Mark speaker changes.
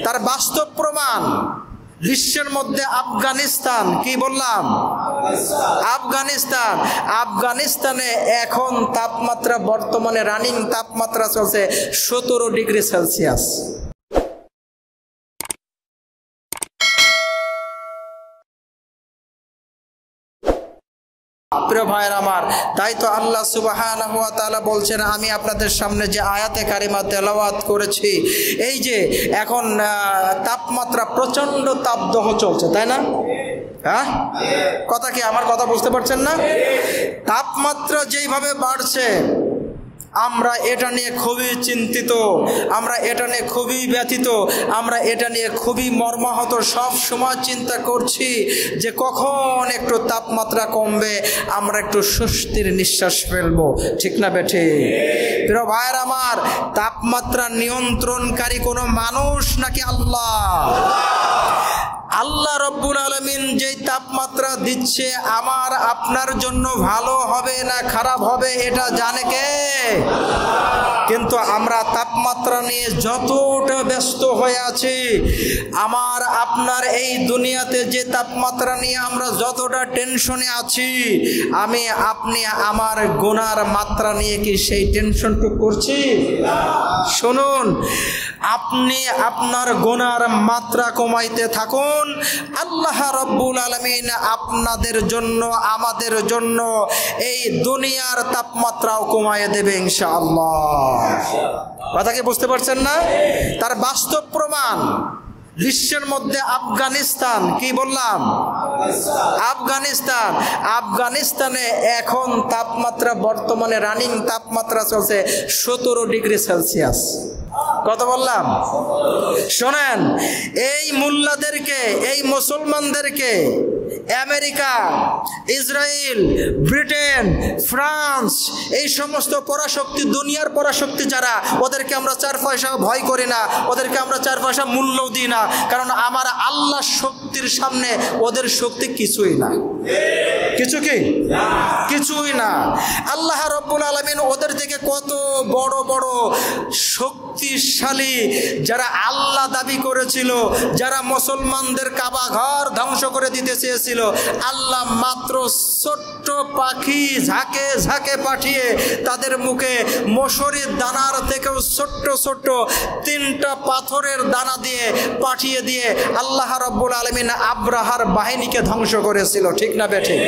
Speaker 1: তার বাস্তব প্রমাণ বিশ্বের মধ্যে আফগানিস্তান। কি বললাম? আফগানিস্তান। আফগানিস্তানে এখন তাপমাত্রা বর্তমানে রানিং তাপমাত্রা চলছে 17 ডিগ্রি সেলসিয়াস। প্রিয় ভাইয়ের আমার, তাই তো আল্লাহ সুবহানাহু ওয়া তাআলা বলছেন, আমি আপনাদের সামনে যে আয়াতে কারিমা তেলাওয়াত করেছি, এই যে এখন তাপমাত্রা প্রচন্ড তাপদাহ চলছে, তাই না? হ্যাঁ, কথা কি আমার কথা বুঝতে পারছেন না? তাপমাত্রা যেইভাবে বাড়ছে আমরা এটা নিয়ে খুবই চিন্তিত, আমরা এটা নিয়ে খুবই ব্যথিত, আমরা এটা নিয়ে খুবই মর্মাহত। সব সময় চিন্তা করছি যে কখন একটু তাপমাত্রা কমবে, আমরা একটু স্বস্তির নিঃশ্বাস ফেলবো, ঠিক না বেঠে? প্রিয় ভাইয়ের আমার, তাপমাত্রা নিয়ন্ত্রণকারী কোনো মানুষ নাকি আল্লাহ? আল্লাহ রব্বুল আলামিন যেই তাপমাত্রা দিচ্ছে আমার আপনার জন্য ভালো হবে না খারাপ হবে এটা জানে কে? কিন্তু আমরা তাপমাত্রা নিয়ে যতটা ব্যস্ত হয়ে আছি, আমার আপনার এই দুনিয়াতে যে তাপমাত্রা নিয়ে আমরা যতটা টেনশনে আছি, আমি আপনি আমার গুনার মাত্রা নিয়ে কি সেই টেনশনটুকু করছি? শুনুন, আপনি আপনার গুনার মাত্রা কমাইতে থাকুন, আল্লাহ রব্বুল আলামিন আপনাদের জন্য আমাদের জন্য এই দুনিয়ার তাপমাত্রাও কমাইয়ে দেবে ইনশাআল্লাহ। কথা কি বুঝতে পারছেন না? তার বাস্তব প্রমাণ বিশ্বের মধ্যে আফগানিস্তান। কি বললাম? আফগানিস্তান। আফগানিস্তানে এখন তাপমাত্রা বর্তমানে রানিং তাপমাত্রা চলছে 17 ডিগ্রি সেলসিয়াস। কত বললাম? শোনেন, এই মুল্লাদেরকে, এই মুসলমানদেরকে আমেরিকা, ইসরায়েল, ব্রিটেন, ফ্রান্স, এই সমস্ত পরাশক্তি, দুনিয়ার পরাশক্তি যারা, ওদেরকে আমরা 4 পয়সা ভয় করি না, ওদেরকে আমরা 4 পয়সা মূল্যও দিই না, কারণ আমার আল্লাহর শক্তির সামনে ওদের শক্তি কিছুই না। কিছু কি? কিছুই না। আল্লাহ রব্বুল আলামিন ওদের থেকে কত বড় বড় শক্তিশালী যারা আল্লাহ দাবি করেছিল, যারা মুসলমানদের কাবা ঘর ধ্বংস করে দিতে চেয়েছিল, আল্লাহ মাত্র ছোট্ট পাখি ঝাঁকে ঝাঁকে পাঠিয়ে তাদের মুখে মশারির দানার থেকেও ছোট্ট ছোট্ট 3টা পাথরের দানা দিয়ে পাঠিয়ে দিয়ে আল্লাহ রব্বুল আলামিন আব্রাহার বাহিনীকে ধ্বংস করেছিল, ঠিক না বেঠিক?